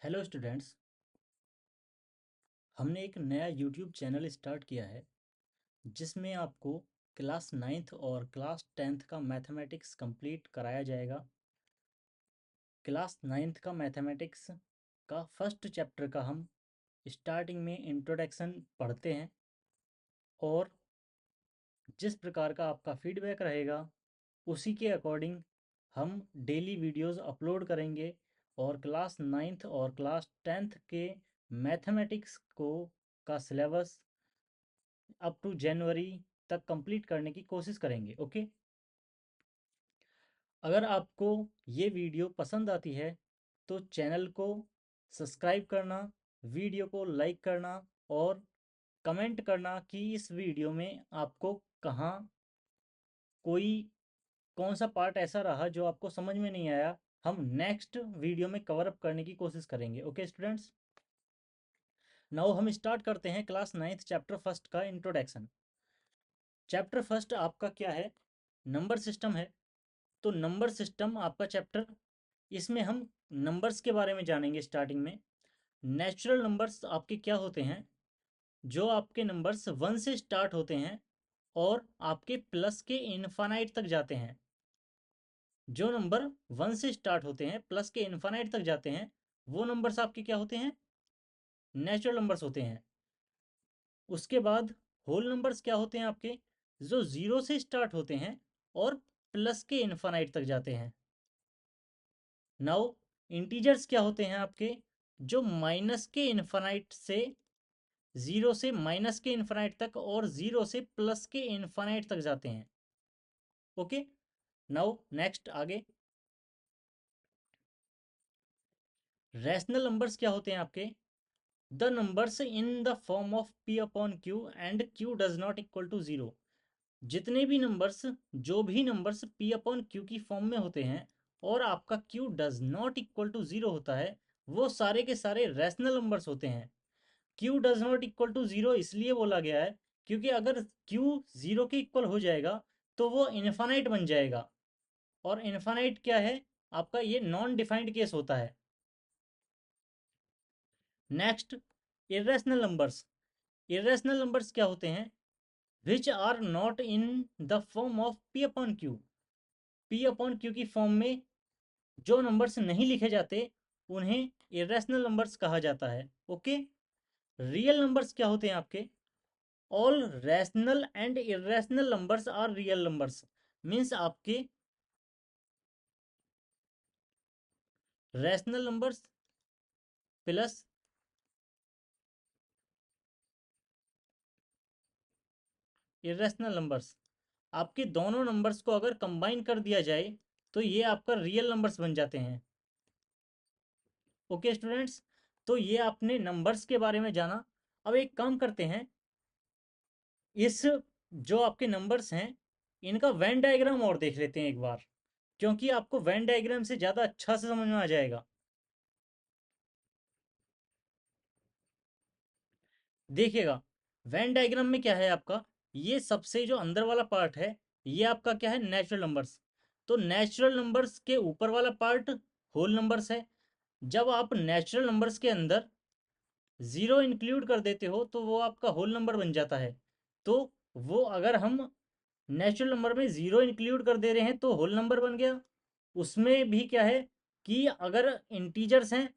Hello students. हमने एक नया यूट्यूब चैनल स्टार्ट किया है जिसमें आपको क्लास 9th और क्लास 10th का मैथमेटिक्स कंप्लीट कराया जाएगा। क्लास 9th का मैथमेटिक्स का फर्स्ट चैप्टर का हम स्टार्टिंग में इंट्रोडक्शन पढ़ते हैं और जिस प्रकार का आपका फीडबैक रहेगा उसी के अकॉर्डिंग हम डेली वीडियोस अपलोड करेंगे और क्लास 9th और क्लास 10th के मैथमेटिक्स को का सिलेबस अप टू जनवरी तक कंप्लीट करने की कोशिश करेंगे। ओके, अगर आपको ये वीडियो पसंद आती है तो चैनल को सब्सक्राइब करना, वीडियो को लाइक करना और कमेंट करना कि इस वीडियो में आपको कहाँ कोई कौन सा पार्ट ऐसा रहा जो आपको समझ में नहीं आया। हम नेक्स्ट वीडियो में कवर अप करने की कोशिश करेंगे। ओके स्टूडेंट्स, नाउ हम स्टार्ट करते हैं क्लास 9th चैप्टर फर्स्ट का इंट्रोडक्शन। चैप्टर फर्स्ट आपका क्या है? नंबर सिस्टम है। तो नंबर सिस्टम आपका चैप्टर, इसमें हम नंबर्स के बारे में जानेंगे। स्टार्टिंग में नेचुरल नंबर्स आपके क्या होते हैं? जो आपके नंबर्स 1 से स्टार्ट होते हैं और आपके प्लस के इनफाइनाइट तक जाते हैं। जो नंबर 1 से स्टार्ट होते हैं प्लस के इनफाइनाइट तक जाते हैं वो नंबर्स आपके क्या होते हैं? नेचुरल नंबर्स होते हैं। उसके बाद होल नंबर्स क्या होते हैं आपके? जो 0 से स्टार्ट होते हैं और प्लस के इनफाइनाइट तक जाते हैं। नाउ इंटीजर्स क्या होते हैं आपके? जो माइनस के इन्फानाइट से, 0 से माइनस के इन्फानाइट तक और 0 से प्लस के इन्फानाइट तक जाते हैं। ओके, नाउ नेक्स्ट आगे रैशनल नंबर्स क्या होते हैं आपके? The numbers in the form of p upon q and q does not equal to 0। जितने भी नंबर्स, जो भी नंबर्स p अपॉन q की फॉर्म में होते हैं और आपका q does not equal to 0 होता है, वो सारे के सारे रैशनल नंबर्स होते हैं। q does not equal to 0 इसलिए बोला गया है क्योंकि अगर q 0 के इक्वल हो जाएगा तो वो इन्फानाइट बन जाएगा। और इन्फानाइट क्या है आपका? ये नॉन डिफाइंड केस होता है। Next irrational numbers. Irrational numbers क्या होते हैं? Which are not in the form of p upon q। p upon q की फॉर्म में जो नंबर्स नहीं लिखे जाते उन्हें इरेशनल नंबर्स कहा जाता है। ओके, रियल नंबर्स क्या होते हैं आपके? All rational and irrational numbers are real numbers. Means आपके rational numbers plus irrational numbers, आपके दोनों नंबर्स को अगर कंबाइन कर दिया जाए तो ये आपका रियल नंबर्स बन जाते हैं। ओके स्टूडेंट्स, तो ये आपने नंबर्स के बारे में जाना। अब एक काम करते हैं, इस जो आपके नंबर्स हैं इनका वेन डायग्राम और देख लेते हैं एक बार, क्योंकि आपको वेन डायग्राम से ज़्यादा अच्छा से समझ में आ जाएगा। देखिएगा वेन डायग्राम में क्या है आपका, ये सबसे जो अंदर वाला पार्ट है ये आपका क्या है? Natural numbers. तो नेचुरल नंबर्स के ऊपर वाला पार्ट होल नंबर्स है। जब आप नेचुरल नंबर्स के अंदर ज़ीरो इंक्लूड कर देते हो तो वो आपका होल नंबर बन जाता है। तो वो अगर हम नेचुरल नंबर में ज़ीरो इंक्लूड कर दे रहे हैं तो होल नंबर बन गया। उसमें भी क्या है कि अगर इंटीजर्स हैं,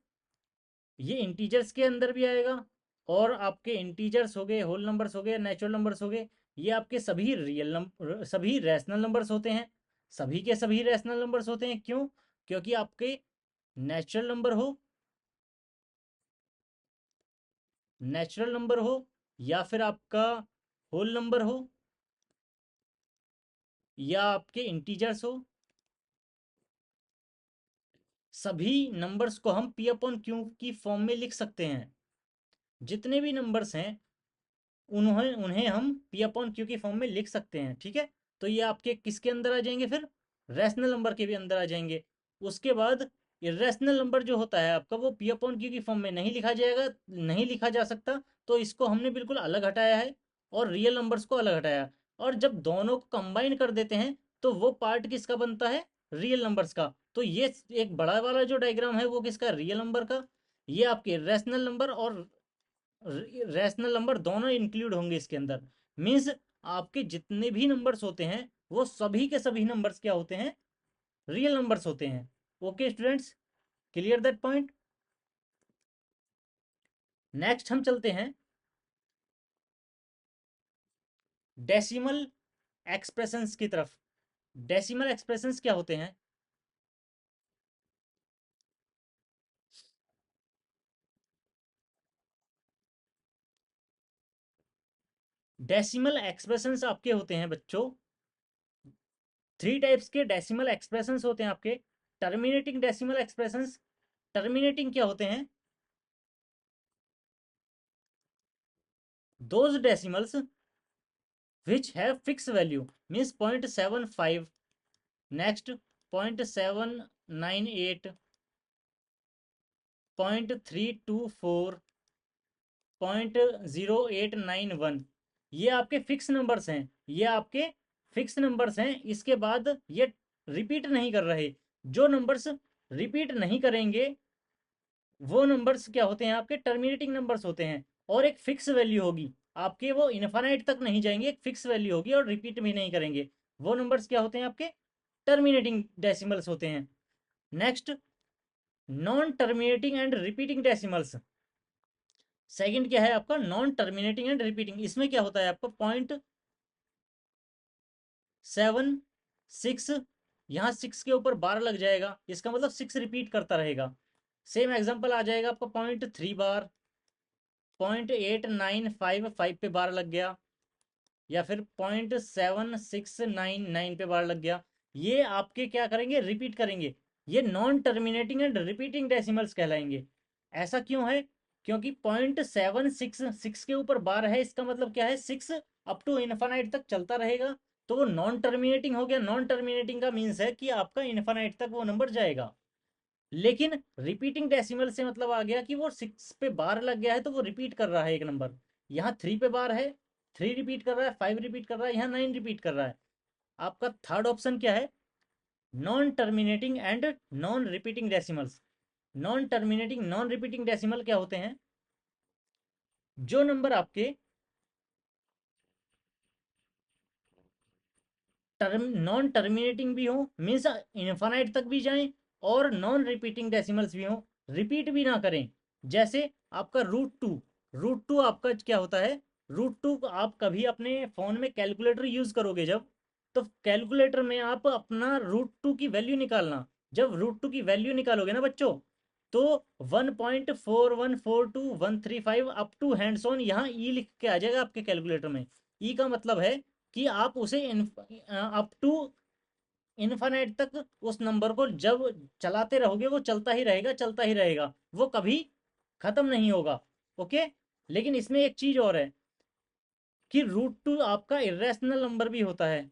ये इंटीजर्स के अंदर भी आएगा। और आपके इंटीजर्स हो गए, होल नंबर्स हो गए, नेचुरल नंबर्स हो गए, ये आपके सभी रियल नंबर, सभी रैशनल नंबर्स होते हैं। सभी के सभी रैशनल नंबर्स होते हैं। क्यों? क्योंकि आपके नेचुरल नंबर हो, नेचुरल नंबर हो या फिर आपका होल नंबर हो या आपके इंटीजर्स हो, सभी नंबर्स को हम p अपॉन क्यू की फॉर्म में लिख सकते हैं। जितने भी नंबर्स हैं उन्हें उन्हें हम p अपॉन क्यू की फॉर्म में लिख सकते हैं। ठीक है, तो ये आपके किसके अंदर आ जाएंगे? फिर रैशनल नंबर के भी अंदर आ जाएंगे। उसके बाद इरेशनल नंबर जो होता है आपका वो p अपॉन क्यू की फॉर्म में नहीं लिखा जाएगा, नहीं लिखा जा सकता। तो इसको हमने बिल्कुल अलग हटाया है और रियल नंबर्स को अलग हटाया। और जब दोनों को कंबाइन कर देते हैं तो वो पार्ट किसका बनता है? रियल नंबर्स का। तो ये एक बड़ा वाला जो डायग्राम है वो किसका? रियल नंबर का। ये आपके रैशनल नंबर और रैशनल नंबर दोनों इंक्लूड होंगे इसके अंदर। मीन्स आपके जितने भी नंबर्स होते हैं वो सभी के सभी नंबर्स क्या होते हैं, रियल नंबर्स होते हैं। Okay students, clear that point. Next हम चलते हैं डेसिमल एक्सप्रेशंस की तरफ। डेसिमल एक्सप्रेशंस क्या होते हैं? डेसिमल एक्सप्रेशंस आपके होते हैं बच्चों, थ्री टाइप्स के डेसिमल एक्सप्रेशंस होते हैं आपके। टर्मिनेटिंग डेसिमल एक्सप्रेशंस, टर्मिनेटिंग क्या होते हैं? Those decimals which have fix value, means 0.75, next 0.798, 0.324, 0.0891, ये आपके फिक्स नंबर्स हैं। ये आपके फिक्स नंबर्स हैं। इसके बाद ये रिपीट नहीं कर रहे। जो नंबर्स रिपीट नहीं करेंगे वो नंबर्स क्या होते हैं, आपके टर्मिनेटिंग नंबर्स होते हैं। और एक फिक्स वैल्यू होगी आपके, वो इनफाइनाइट तक नहीं जाएंगे, एक फिक्स वैल्यू होगी और रिपीट भी नहीं करेंगे। वो नंबर्स क्या होते हैं, आपके टर्मिनेटिंग डेसिमल्स होते हैं। Next, non terminating and repeating decimals. Second क्या है आपका, नॉन टर्मिनेटिंग एंड रिपीटिंग। इसमें क्या होता है आपका 0.76, यहाँ 6 के ऊपर 12 लग जाएगा, इसका मतलब 6 रिपीट करता रहेगा। सेम एग्जांपल आ जाएगा आपका 0.3 बार, 0.8955 पे बार लग गया, या फिर 0.7699 पे बार लग गया। ये आपके क्या करेंगे, रिपीट करेंगे। ये non terminating and repeating decimals कहलाएंगे। ऐसा क्यों है? क्योंकि 0.766 के ऊपर बार है, इसका मतलब क्या है, 6 अप टू इन्फानाइट तक चलता रहेगा, तो वो नॉन टर्मिनेटिंग हो गया। नॉन टर्मिनेटिंग का मीन्स है कि आपका इन्फानाइट तक वो नंबर जाएगा। लेकिन रिपीटिंग डेसिमल से मतलब आ गया कि वो 6 पे बार लग गया है तो वो रिपीट कर रहा है एक नंबर। यहाँ 3 पे बार है, 3 रिपीट कर रहा है, 5 रिपीट कर रहा है, यहाँ 9 रिपीट कर रहा है। आपका थर्ड ऑप्शन क्या है, non terminating and non repeating decimals. Non terminating non repeating decimal क्या होते हैं, जो नंबर आपके नॉन टर्मिनेटिंग भी हो, मीन्स इन्फानाइट तक भी जाएं, और नॉन रिपीटिंग डेसिमल्स भी हो, रिपीट भी ना करें। जैसे आपका रूट टू आपका क्या होता है, रूट टू आप कभी अपने फोन में कैलकुलेटर यूज करोगे जब, तो कैलकुलेटर में आप अपना रूट टू की वैल्यू निकालना। जब रूट टू की वैल्यू निकालोगे ना बच्चों, तो 1.4142 135 अप टू हैंड्स ऑन यहाँ ई लिख के आ जाएगा आपके कैलकुलेटर में। ई का मतलब है कि आप उसे अप टू इन्फानाइट तक उस नंबर को जब चलाते रहोगे वो चलता ही रहेगा, चलता ही रहेगा, वो कभी खत्म नहीं होगा। ओके। लेकिन इसमें एक चीज और है कि रूट टू आपका इरेशनल नंबर भी होता है।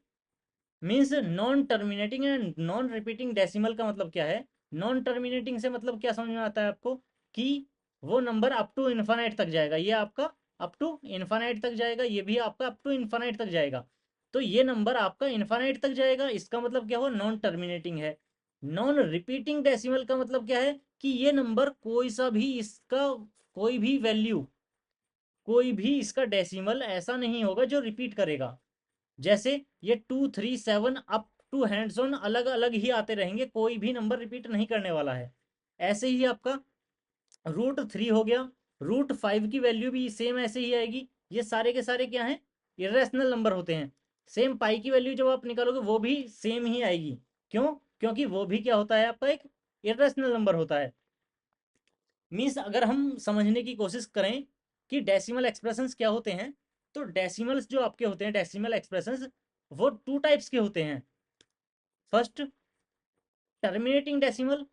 Means non terminating and non repeating decimal का मतलब क्या है, नॉन टर्मिनेटिंग से मतलब क्या समझ में आता है आपको, कि वो नंबर अप टू इन्फानाइट तक जाएगा, ये आपका अप टू इन्फानाइट तक जाएगा, ये भी आपका अप टू इन्फानाइट तक जाएगा। तो ये नंबर आपका इन्फानाइट तक जाएगा, इसका मतलब क्या हुआ, नॉन टर्मिनेटिंग है। नॉन रिपीटिंग डेसिमल का मतलब क्या है, कि ये नंबर कोई सा भी इसका कोई भी वैल्यू, कोई भी इसका डेसिमल ऐसा नहीं होगा जो रिपीट करेगा। जैसे ये 2 3 7 अप टू हैंड्स ऑन अलग अलग ही आते रहेंगे, कोई भी नंबर रिपीट नहीं करने वाला है। ऐसे ही आपका रूट 3 हो गया, रूट 5 की वैल्यू भी सेम ऐसे ही आएगी। ये सारे के सारे क्या हैं, इरेशनल नंबर होते हैं। सेम पाई की वैल्यू जब आप निकालोगे वो भी सेम ही आएगी। क्यों? क्योंकि वो भी क्या होता है, आपका एक इरेशनल नंबर होता है। मीन्स अगर हम समझने की कोशिश करें कि डेसिमल एक्सप्रेशंस क्या होते हैं, तो डेसिमल्स जो आपके होते हैं, डेसिमल एक्सप्रेशंस, वो टू टाइप्स के होते हैं। First, terminating decimal,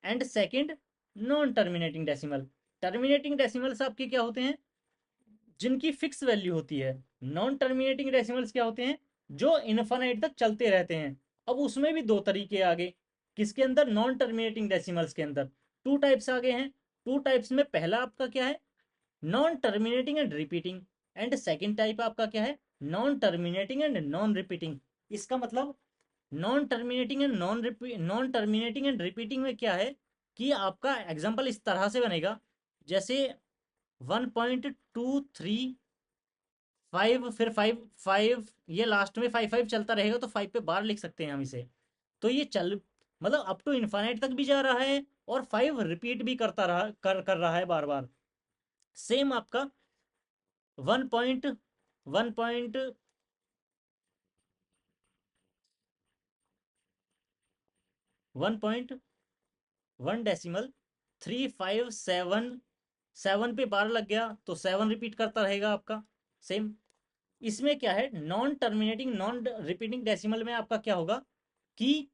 and second, non terminating decimal. Terminating decimals आपके क्या होते हैं, जिनकी फिक्स वैल्यू होती है। नॉन टर्मिनेटिंग डेसिमल्स क्या होते हैं, जो इनफाइनाइट तक चलते रहते हैं। अब उसमें भी दो तरीके आ गए, किसके अंदर, नॉन टर्मिनेटिंग डेसिमल्स के अंदर टू टाइप्स आ गए हैं। टू टाइप्स में पहला आपका क्या है, non terminating and repeating, and second type आपका क्या है, non terminating and non repeating. इसका मतलब non terminating and non terminating and repeating में क्या है, कि आपका एग्जाम्पल इस तरह से बनेगा, जैसे 1.235, फिर 5 5, ये लास्ट में 5 5 चलता रहेगा, तो 5 पे बार लिख सकते हैं हम इसे। तो ये चल मतलब अप टू इन्फाइनाइट तक भी जा रहा है, और 5 रिपीट भी करता रहा कर रहा है बार बार। सेम आपका 1.1 1.1 डेसिमल 357 पे बार लग गया तो 7 रिपीट करता रहेगा आपका। सेम इसमें क्या है, non terminating non repeating decimal में आपका क्या होगा कि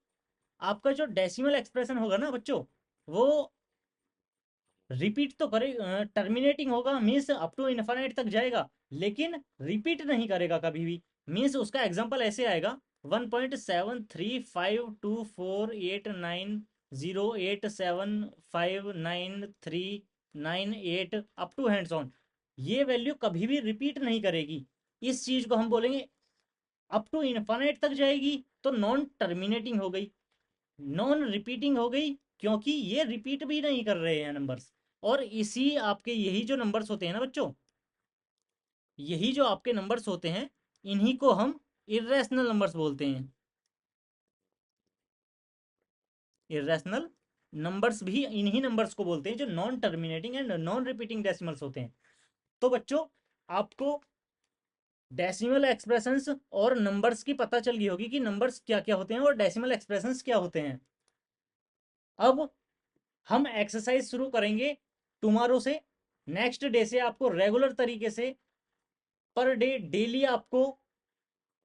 आपका जो डेसिमल एक्सप्रेशन होगा ना बच्चों, वो रिपीट तो करे, टर्मिनेटिंग होगा मीन्स अप टू इन्फाइनाइट तक जाएगा, लेकिन रिपीट नहीं करेगा कभी भी। मीन्स उसका एग्जांपल ऐसे आएगा, 1.73524890875939 अप टू हैंड्स ऑन, ये वैल्यू कभी भी रिपीट नहीं करेगी। इस चीज को हम बोलेंगे अप टू इन्फाइनाइट तक जाएगी तो नॉन टर्मिनेटिंग हो गई, नॉन रिपीटिंग हो गई, क्योंकि ये रिपीट भी नहीं कर रहे हैं नंबर्स। और इसी आपके यही जो नंबर्स होते हैं ना बच्चों, यही जो आपके नंबर्स होते हैं, इन्हीं को हम इर्रेशनल नंबर्स बोलते हैं। इर्रेशनल नंबर्स भी इन्हीं नंबर्स को बोलते हैं जो non terminating and non repeating decimals होते हैं। तो बच्चों, आपको डेसिमल एक्सप्रेशंस और नंबर्स की पता चल गई होगी कि नंबर्स क्या क्या होते हैं और डेसिमल एक्सप्रेशंस क्या होते हैं। अब हम एक्सरसाइज शुरू करेंगे टुमारो से। नेक्स्ट डे से आपको रेगुलर तरीके से पर डे डेली आपको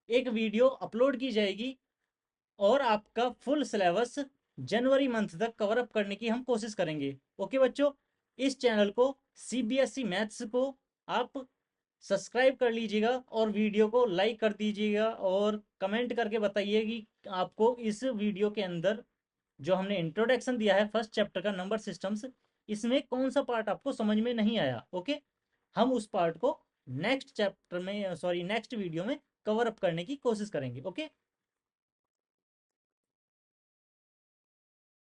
एक वीडियो अपलोड की जाएगी, और आपका फुल सिलेबस जनवरी मंथ तक कवर अप करने की हम कोशिश करेंगे। ओके बच्चों, इस चैनल को सीबीएसई मैथ्स को आप सब्सक्राइब कर लीजिएगा, और वीडियो को लाइक कर दीजिएगा, और कमेंट करके बताइए कि आपको इस वीडियो के अंदर जो हमने इंट्रोडक्शन दिया है फर्स्ट चैप्टर का नंबर सिस्टम्स, इसमें कौन सा पार्ट आपको समझ में नहीं आया। ओके, हम उस पार्ट को नेक्स्ट चैप्टर में, सॉरी नेक्स्ट वीडियो में कवर अप करने की कोशिश करेंगे। ओके।